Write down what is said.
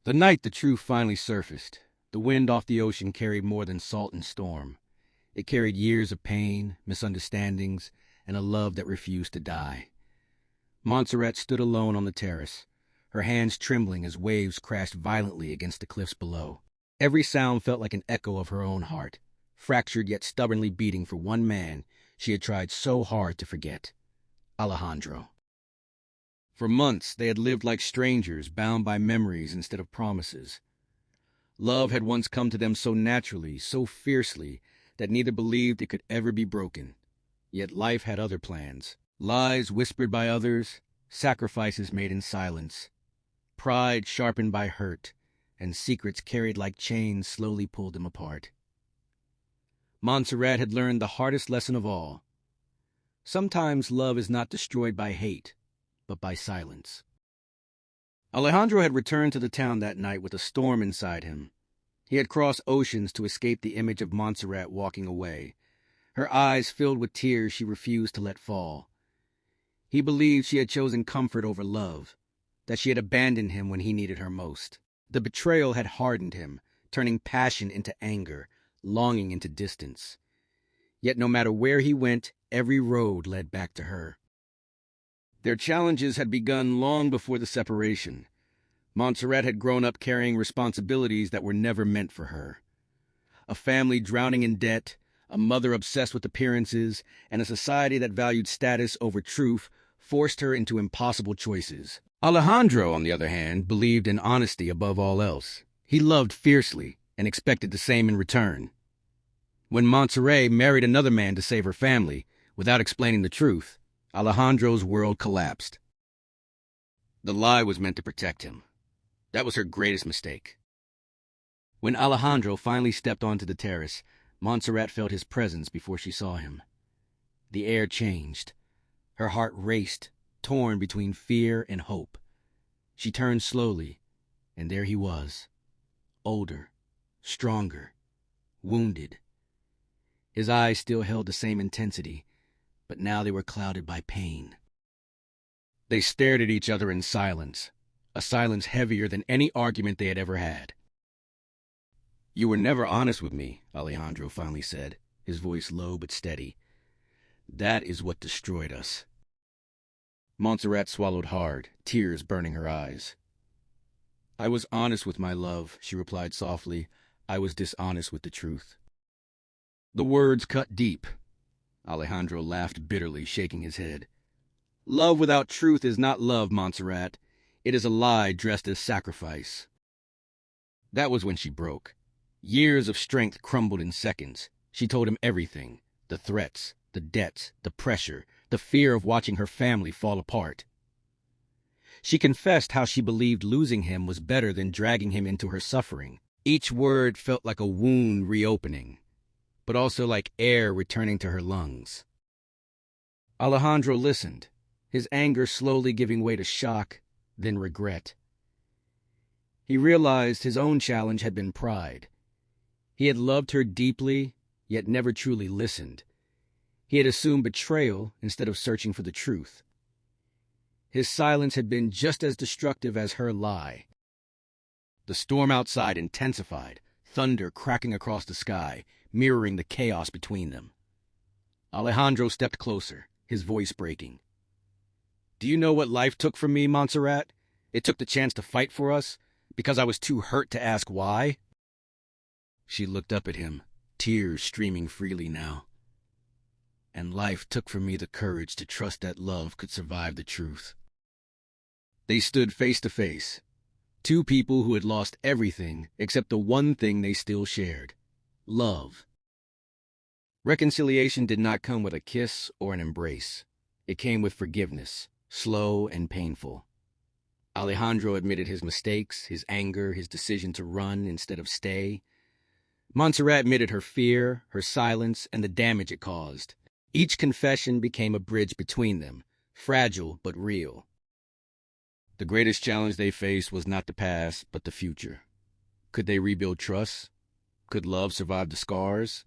The night the truth finally surfaced, the wind off the ocean carried more than salt and storm. It carried years of pain, misunderstandings, and a love that refused to die. Montserrat stood alone on the terrace, her hands trembling as waves crashed violently against the cliffs below. Every sound felt like an echo of her own heart, fractured yet stubbornly beating for one man she had tried so hard to forget, Alejandro. For months they had lived like strangers, bound by memories instead of promises. Love had once come to them so naturally, so fiercely, that neither believed it could ever be broken. Yet life had other plans. Lies whispered by others, sacrifices made in silence, pride sharpened by hurt, and secrets carried like chains slowly pulled them apart. Montserrat had learned the hardest lesson of all. Sometimes love is not destroyed by hate, but by silence. Alejandro had returned to the town that night with a storm inside him. He had crossed oceans to escape the image of Montserrat walking away, her eyes filled with tears she refused to let fall. He believed she had chosen comfort over love, that she had abandoned him when he needed her most. The betrayal had hardened him, turning passion into anger, longing into distance. Yet no matter where he went, every road led back to her. Their challenges had begun long before the separation. Montserrat had grown up carrying responsibilities that were never meant for her. A family drowning in debt, a mother obsessed with appearances, and a society that valued status over truth forced her into impossible choices. Alejandro, on the other hand, believed in honesty above all else. He loved fiercely and expected the same in return. When Montserrat married another man to save her family, without explaining the truth, Alejandro's world collapsed. The lie was meant to protect him. That was her greatest mistake. When Alejandro finally stepped onto the terrace, Montserrat felt his presence before she saw him. The air changed. Her heart raced, torn between fear and hope. She turned slowly, and there he was, older, stronger, wounded. His eyes still held the same intensity, but now they were clouded by pain. They stared at each other in silence, a silence heavier than any argument they had ever had. "You were never honest with me," Alejandro finally said, his voice low but steady. "That is what destroyed us." Montserrat swallowed hard, tears burning her eyes. "I was honest with my love," she replied softly. "I was dishonest with the truth." The words cut deep. Alejandro laughed bitterly, shaking his head. "Love without truth is not love, Montserrat. It is a lie dressed as sacrifice." That was when she broke. Years of strength crumbled in seconds. She told him everything: the threats, the debts, the pressure, the fear of watching her family fall apart. She confessed how she believed losing him was better than dragging him into her suffering. Each word felt like a wound reopening, but also like air returning to her lungs. Alejandro listened, his anger slowly giving way to shock, then regret. He realized his own challenge had been pride. He had loved her deeply, yet never truly listened. He had assumed betrayal instead of searching for the truth. His silence had been just as destructive as her lie. The storm outside intensified, thunder cracking across the sky, mirroring the chaos between them. Alejandro stepped closer, his voice breaking. "Do you know what life took from me, Montserrat? It took the chance to fight for us, because I was too hurt to ask why." She looked up at him, tears streaming freely now. "And life took from me the courage to trust that love could survive the truth." They stood face to face, two people who had lost everything except the one thing they still shared: love. Reconciliation did not come with a kiss or an embrace. It came with forgiveness, slow and painful. Alejandro admitted his mistakes, his anger, his decision to run instead of stay. Montserrat admitted her fear, her silence, and the damage it caused. Each confession became a bridge between them, fragile but real. The greatest challenge they faced was not the past, but the future. Could they rebuild trust? Could love survive the scars?